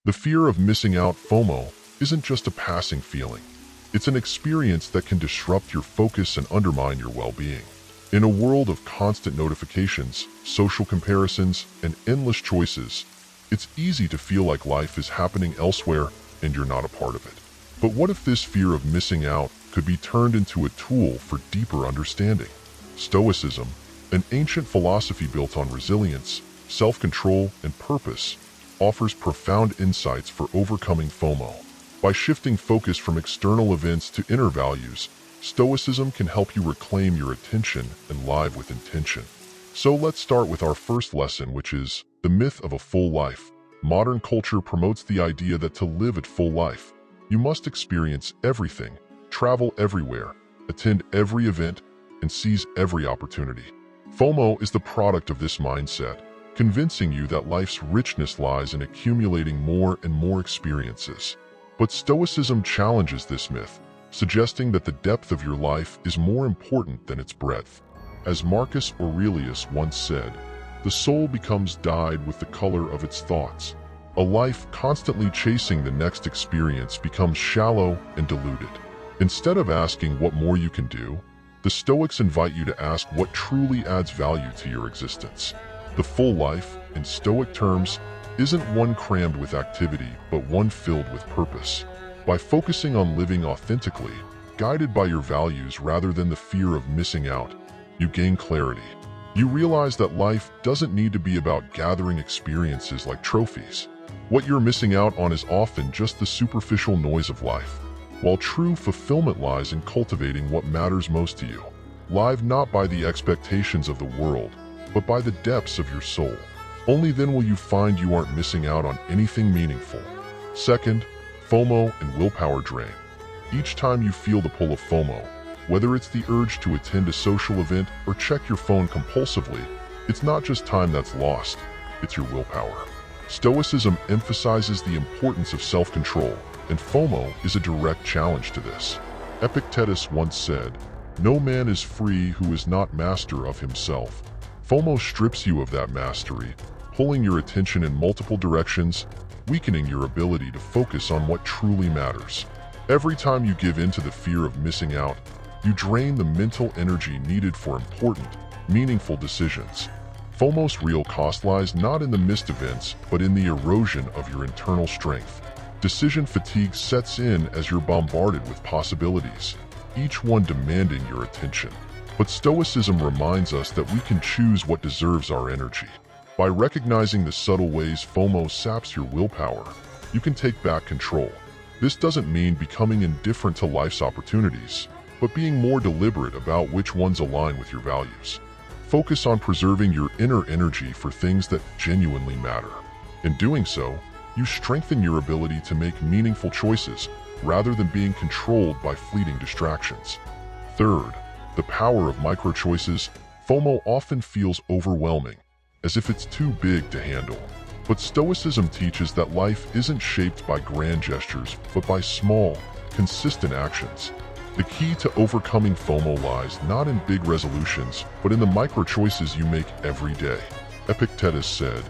The fear of missing out, FOMO, isn't just a passing feeling. It's an experience that can disrupt your focus and undermine your well-being. In a world of constant notifications, social comparisons, and endless choices, it's easy to feel like life is happening elsewhere and you're not a part of it. But what if this fear of missing out could be turned into a tool for deeper understanding? Stoicism, an ancient philosophy built on resilience, self-control, and purpose, offers profound insights for overcoming FOMO. By shifting focus from external events to inner values, Stoicism can help you reclaim your attention and live with intention. So let's start with our first lesson, which is the myth of a full life. Modern culture promotes the idea that to live a full life, you must experience everything, travel everywhere, attend every event, and seize every opportunity. FOMO is the product of this mindset, convincing you that life's richness lies in accumulating more and more experiences. But Stoicism challenges this myth, suggesting that the depth of your life is more important than its breadth. As Marcus Aurelius once said, the soul becomes dyed with the color of its thoughts. A life constantly chasing the next experience becomes shallow and diluted. Instead of asking what more you can do, the Stoics invite you to ask what truly adds value to your existence. The full life, in Stoic terms, isn't one crammed with activity, but one filled with purpose. By focusing on living authentically, guided by your values rather than the fear of missing out, you gain clarity. You realize that life doesn't need to be about gathering experiences like trophies. What you're missing out on is often just the superficial noise of life, while true fulfillment lies in cultivating what matters most to you. Live not by the expectations of the world, but by the depths of your soul. Only then will you find you aren't missing out on anything meaningful. Second, FOMO and willpower drain. Each time you feel the pull of FOMO, whether it's the urge to attend a social event or check your phone compulsively, it's not just time that's lost, it's your willpower. Stoicism emphasizes the importance of self-control, and FOMO is a direct challenge to this. Epictetus once said, "No man is free who is not master of himself." FOMO strips you of that mastery, pulling your attention in multiple directions, weakening your ability to focus on what truly matters. Every time you give in to the fear of missing out, you drain the mental energy needed for important, meaningful decisions. FOMO's real cost lies not in the missed events, but in the erosion of your internal strength. Decision fatigue sets in as you're bombarded with possibilities, each one demanding your attention. But Stoicism reminds us that we can choose what deserves our energy. By recognizing the subtle ways FOMO saps your willpower, you can take back control. This doesn't mean becoming indifferent to life's opportunities, but being more deliberate about which ones align with your values. Focus on preserving your inner energy for things that genuinely matter. In doing so, you strengthen your ability to make meaningful choices rather than being controlled by fleeting distractions. Third, the power of micro-choices. FOMO often feels overwhelming, as if it's too big to handle. But Stoicism teaches that life isn't shaped by grand gestures, but by small, consistent actions. The key to overcoming FOMO lies not in big resolutions, but in the micro-choices you make every day. Epictetus said,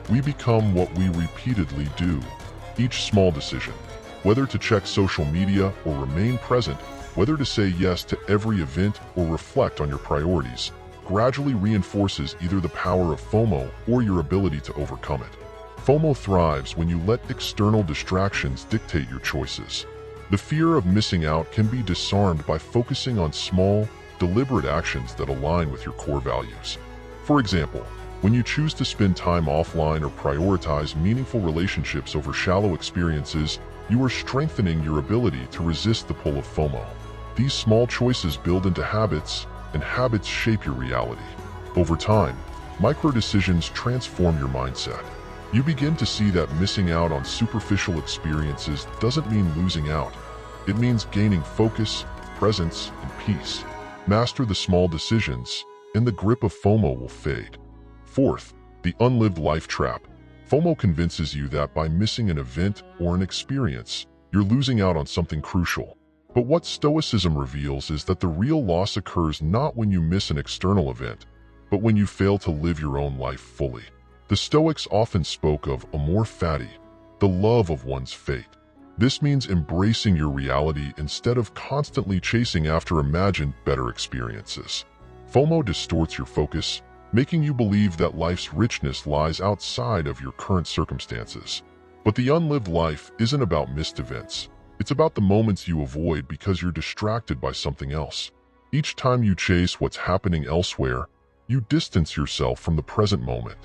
"We become what we repeatedly do." Each small decision, whether to check social media or remain present, whether to say yes to every event or reflect on your priorities, gradually reinforces either the power of FOMO or your ability to overcome it. FOMO thrives when you let external distractions dictate your choices. The fear of missing out can be disarmed by focusing on small, deliberate actions that align with your core values. For example, when you choose to spend time offline or prioritize meaningful relationships over shallow experiences, you are strengthening your ability to resist the pull of FOMO. These small choices build into habits, and habits shape your reality. Over time, micro-decisions transform your mindset. You begin to see that missing out on superficial experiences doesn't mean losing out. It means gaining focus, presence, and peace. Master the small decisions, and the grip of FOMO will fade. Fourth, the unlived life trap. FOMO convinces you that by missing an event or an experience, you're losing out on something crucial. But what Stoicism reveals is that the real loss occurs not when you miss an external event, but when you fail to live your own life fully. The Stoics often spoke of amor fati, the love of one's fate. This means embracing your reality instead of constantly chasing after imagined better experiences. FOMO distorts your focus, making you believe that life's richness lies outside of your current circumstances. But the unlived life isn't about missed events. It's about the moments you avoid because you're distracted by something else. Each time you chase what's happening elsewhere, you distance yourself from the present moment.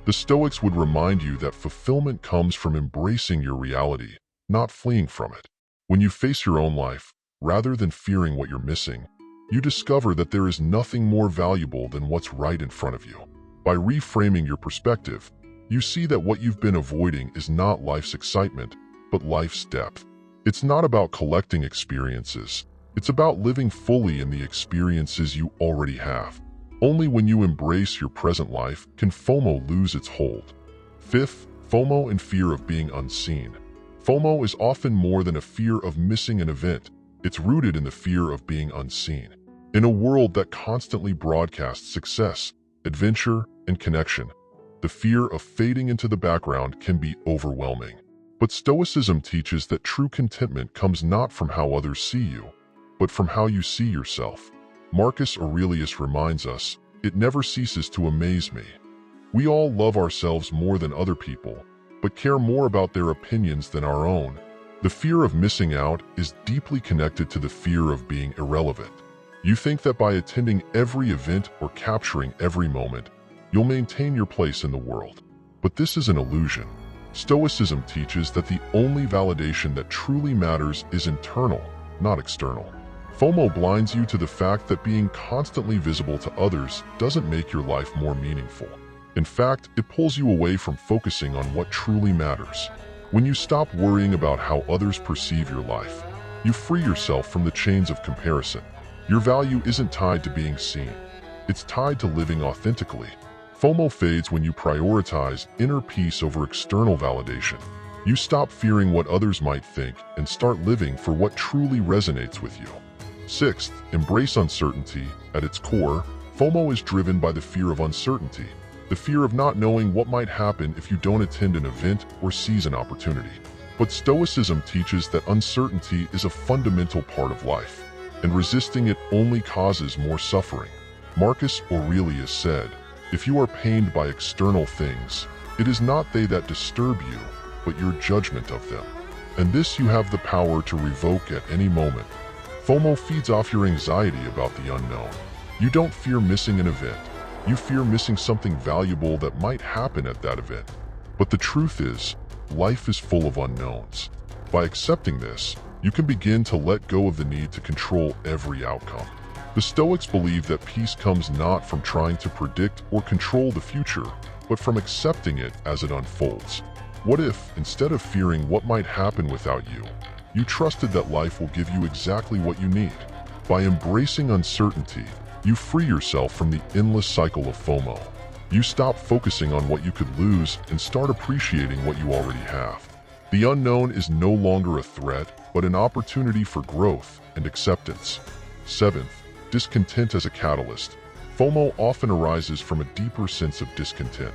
The Stoics would remind you that fulfillment comes from embracing your reality, not fleeing from it. When you face your own life, rather than fearing what you're missing, you discover that there is nothing more valuable than what's right in front of you. By reframing your perspective, you see that what you've been avoiding is not life's excitement, but life's depth. It's not about collecting experiences. It's about living fully in the experiences you already have. Only when you embrace your present life can FOMO lose its hold. Fifth, FOMO and fear of being unseen. FOMO is often more than a fear of missing an event. It's rooted in the fear of being unseen. In a world that constantly broadcasts success, adventure, and connection, the fear of fading into the background can be overwhelming. But Stoicism teaches that true contentment comes not from how others see you, but from how you see yourself. Marcus Aurelius reminds us, "It never ceases to amaze me." We all love ourselves more than other people, but care more about their opinions than our own. The fear of missing out is deeply connected to the fear of being irrelevant. You think that by attending every event or capturing every moment, you'll maintain your place in the world. But this is an illusion. Stoicism teaches that the only validation that truly matters is internal, not external. FOMO blinds you to the fact that being constantly visible to others doesn't make your life more meaningful. In fact, it pulls you away from focusing on what truly matters. When you stop worrying about how others perceive your life, you free yourself from the chains of comparison. Your value isn't tied to being seen. It's tied to living authentically. FOMO fades when you prioritize inner peace over external validation. You stop fearing what others might think and start living for what truly resonates with you. Sixth, embrace uncertainty. At its core, FOMO is driven by the fear of uncertainty, the fear of not knowing what might happen if you don't attend an event or seize an opportunity. But Stoicism teaches that uncertainty is a fundamental part of life, and resisting it only causes more suffering. Marcus Aurelius said, "If you are pained by external things, it is not they that disturb you, but your judgment of them. And this you have the power to revoke at any moment." FOMO feeds off your anxiety about the unknown. You don't fear missing an event. You fear missing something valuable that might happen at that event. But the truth is, life is full of unknowns. By accepting this, you can begin to let go of the need to control every outcome. The Stoics believe that peace comes not from trying to predict or control the future, but from accepting it as it unfolds. What if, instead of fearing what might happen without you, you trusted that life will give you exactly what you need? By embracing uncertainty, you free yourself from the endless cycle of FOMO. You stop focusing on what you could lose and start appreciating what you already have. The unknown is no longer a threat, but an opportunity for growth and acceptance. Seventh, discontent as a catalyst. FOMO often arises from a deeper sense of discontent,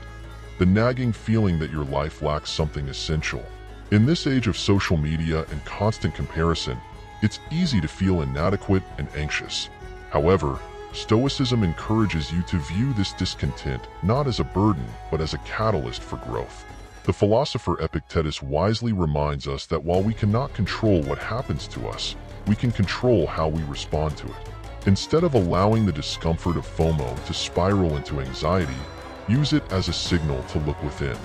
the nagging feeling that your life lacks something essential. In this age of social media and constant comparison, it's easy to feel inadequate and anxious. However, Stoicism encourages you to view this discontent not as a burden, but as a catalyst for growth. The philosopher Epictetus wisely reminds us that while we cannot control what happens to us, we can control how we respond to it. Instead of allowing the discomfort of FOMO to spiral into anxiety, use it as a signal to look within.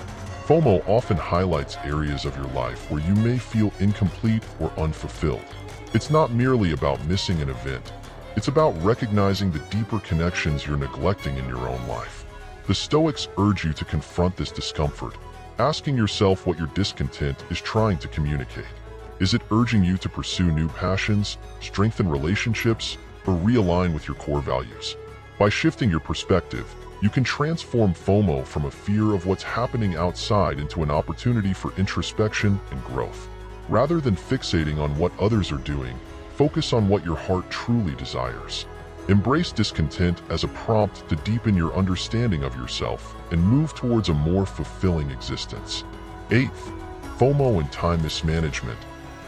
FOMO often highlights areas of your life where you may feel incomplete or unfulfilled. It's not merely about missing an event. It's about recognizing the deeper connections you're neglecting in your own life. The Stoics urge you to confront this discomfort, asking yourself what your discontent is trying to communicate. Is it urging you to pursue new passions, strengthen relationships, or realign with your core values? By shifting your perspective, you can transform FOMO from a fear of what's happening outside into an opportunity for introspection and growth. Rather than fixating on what others are doing, focus on what your heart truly desires. Embrace discontent as a prompt to deepen your understanding of yourself and move towards a more fulfilling existence. Eighth, FOMO and time mismanagement.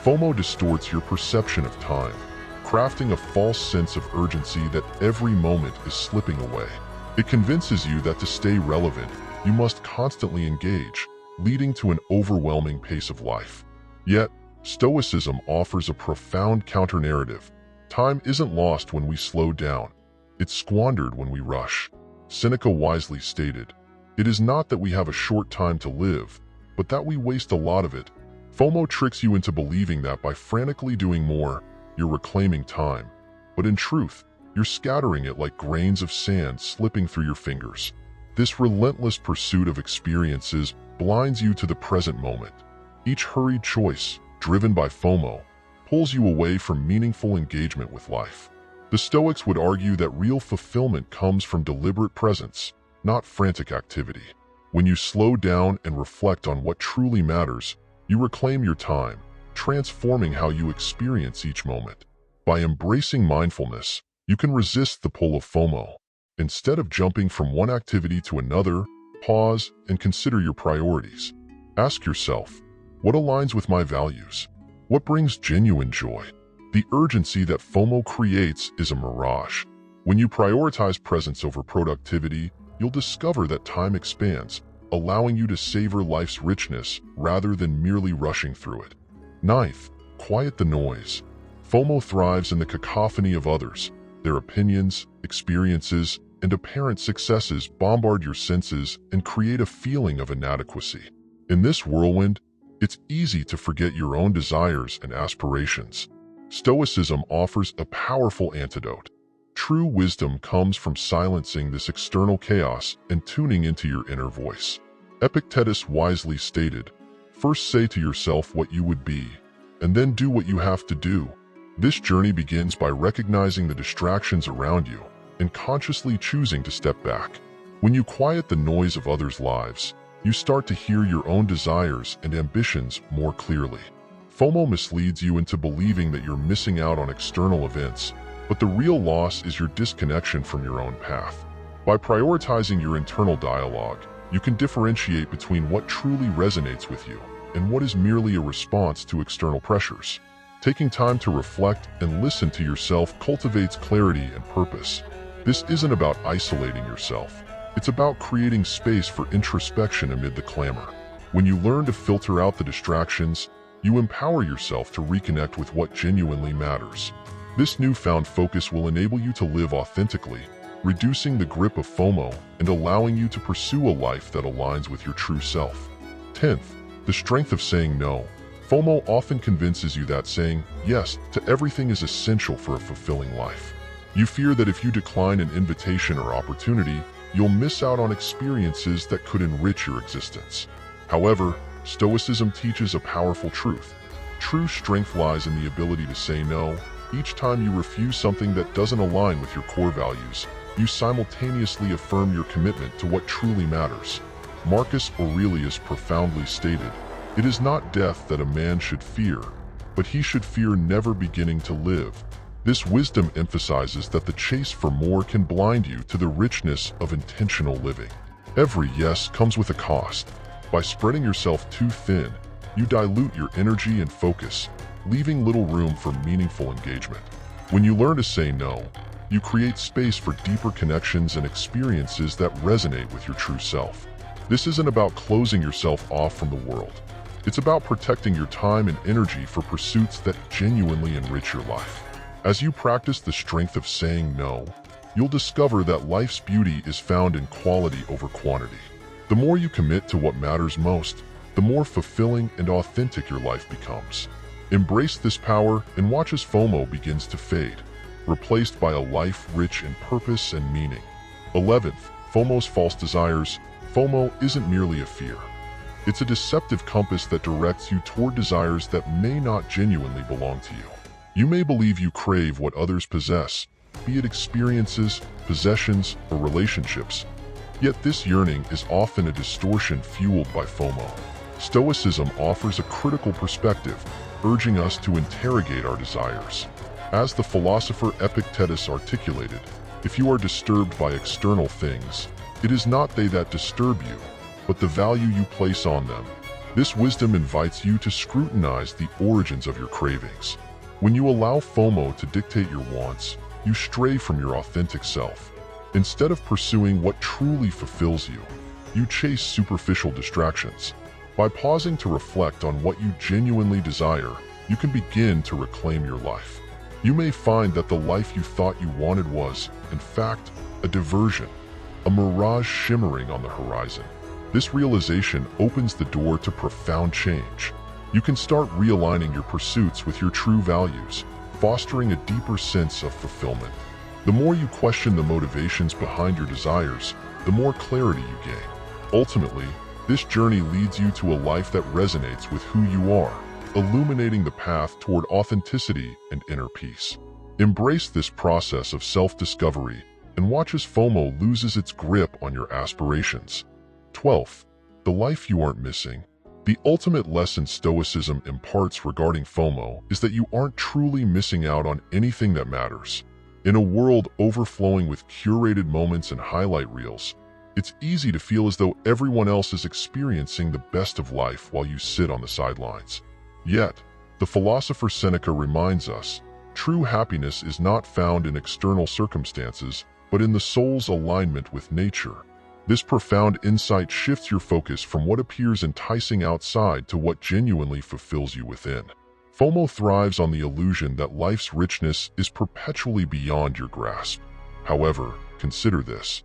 FOMO distorts your perception of time, crafting a false sense of urgency that every moment is slipping away. It convinces you that to stay relevant, you must constantly engage, leading to an overwhelming pace of life. Yet, Stoicism offers a profound counter-narrative. Time isn't lost when we slow down. It's squandered when we rush. Seneca wisely stated, "It is not that we have a short time to live, but that we waste a lot of it." FOMO tricks you into believing that by frantically doing more, you're reclaiming time. But in truth, you're scattering it like grains of sand slipping through your fingers. This relentless pursuit of experiences blinds you to the present moment. Each hurried choice, driven by FOMO, pulls you away from meaningful engagement with life. The Stoics would argue that real fulfillment comes from deliberate presence, not frantic activity. When you slow down and reflect on what truly matters, you reclaim your time, transforming how you experience each moment. By embracing mindfulness, you can resist the pull of FOMO. Instead of jumping from one activity to another, pause and consider your priorities. Ask yourself, what aligns with my values? What brings genuine joy? The urgency that FOMO creates is a mirage. When you prioritize presence over productivity, you'll discover that time expands, allowing you to savor life's richness rather than merely rushing through it. Ninth, quiet the noise. FOMO thrives in the cacophony of others. Their opinions, experiences, and apparent successes bombard your senses and create a feeling of inadequacy. In this whirlwind, it's easy to forget your own desires and aspirations. Stoicism offers a powerful antidote. True wisdom comes from silencing this external chaos and tuning into your inner voice. Epictetus wisely stated, "First say to yourself what you would be, and then do what you have to do." This journey begins by recognizing the distractions around you and consciously choosing to step back. When you quiet the noise of others' lives, you start to hear your own desires and ambitions more clearly. FOMO misleads you into believing that you're missing out on external events, but the real loss is your disconnection from your own path. By prioritizing your internal dialogue, you can differentiate between what truly resonates with you and what is merely a response to external pressures. Taking time to reflect and listen to yourself cultivates clarity and purpose. This isn't about isolating yourself. It's about creating space for introspection amid the clamor. When you learn to filter out the distractions, you empower yourself to reconnect with what genuinely matters. This newfound focus will enable you to live authentically, reducing the grip of FOMO and allowing you to pursue a life that aligns with your true self. 10th, the strength of saying no. FOMO often convinces you that saying yes to everything is essential for a fulfilling life. You fear that if you decline an invitation or opportunity, you'll miss out on experiences that could enrich your existence. However, Stoicism teaches a powerful truth. True strength lies in the ability to say no. Each time you refuse something that doesn't align with your core values, you simultaneously affirm your commitment to what truly matters. Marcus Aurelius profoundly stated, "It is not death that a man should fear, but he should fear never beginning to live." This wisdom emphasizes that the chase for more can blind you to the richness of intentional living. Every yes comes with a cost. By spreading yourself too thin, you dilute your energy and focus, leaving little room for meaningful engagement. When you learn to say no, you create space for deeper connections and experiences that resonate with your true self. This isn't about closing yourself off from the world. It's about protecting your time and energy for pursuits that genuinely enrich your life. As you practice the strength of saying no, you'll discover that life's beauty is found in quality over quantity. The more you commit to what matters most, the more fulfilling and authentic your life becomes. Embrace this power and watch as FOMO begins to fade, replaced by a life rich in purpose and meaning. 11th, FOMO's false desires. FOMO isn't merely a fear. It's a deceptive compass that directs you toward desires that may not genuinely belong to you. You may believe you crave what others possess, be it experiences, possessions, or relationships. Yet this yearning is often a distortion fueled by FOMO. Stoicism offers a critical perspective, urging us to interrogate our desires. As the philosopher Epictetus articulated, if you are disturbed by external things, it is not they that disturb you, but the value you place on them. This wisdom invites you to scrutinize the origins of your cravings. When you allow FOMO to dictate your wants, you stray from your authentic self. Instead of pursuing what truly fulfills you, you chase superficial distractions. By pausing to reflect on what you genuinely desire, you can begin to reclaim your life. You may find that the life you thought you wanted was, in fact, a diversion, a mirage shimmering on the horizon. This realization opens the door to profound change. You can start realigning your pursuits with your true values, fostering a deeper sense of fulfillment. The more you question the motivations behind your desires, the more clarity you gain. Ultimately, this journey leads you to a life that resonates with who you are, illuminating the path toward authenticity and inner peace. Embrace this process of self-discovery and watch as FOMO loses its grip on your aspirations. 12th, the life you aren't missing. The ultimate lesson Stoicism imparts regarding FOMO is that you aren't truly missing out on anything that matters. In a world overflowing with curated moments and highlight reels, it's easy to feel as though everyone else is experiencing the best of life while you sit on the sidelines. Yet, the philosopher Seneca reminds us, true happiness is not found in external circumstances, but in the soul's alignment with nature. This profound insight shifts your focus from what appears enticing outside to what genuinely fulfills you within. FOMO thrives on the illusion that life's richness is perpetually beyond your grasp. However, consider this.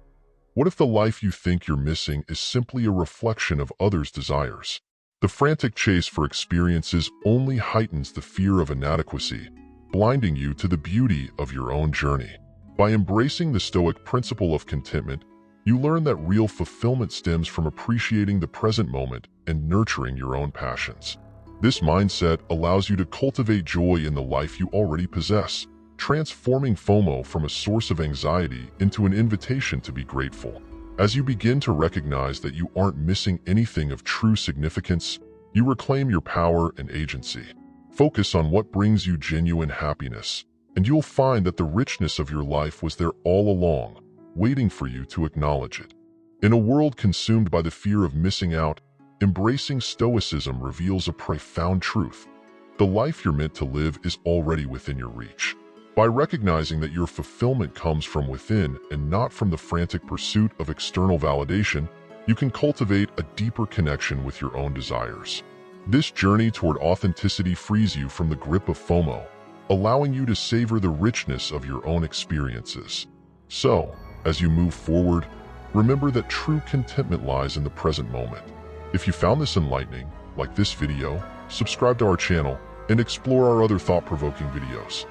What if the life you think you're missing is simply a reflection of others' desires? The frantic chase for experiences only heightens the fear of inadequacy, blinding you to the beauty of your own journey. By embracing the Stoic principle of contentment, you learn that real fulfillment stems from appreciating the present moment and nurturing your own passions. This mindset allows you to cultivate joy in the life you already possess, transforming FOMO from a source of anxiety into an invitation to be grateful. As you begin to recognize that you aren't missing anything of true significance, you reclaim your power and agency. Focus on what brings you genuine happiness, and you'll find that the richness of your life was there all along, waiting for you to acknowledge it. In a world consumed by the fear of missing out, embracing Stoicism reveals a profound truth. The life you're meant to live is already within your reach. By recognizing that your fulfillment comes from within and not from the frantic pursuit of external validation, you can cultivate a deeper connection with your own desires. This journey toward authenticity frees you from the grip of FOMO, allowing you to savor the richness of your own experiences. So, as you move forward, remember that true contentment lies in the present moment. If you found this enlightening, like this video, subscribe to our channel, and explore our other thought-provoking videos.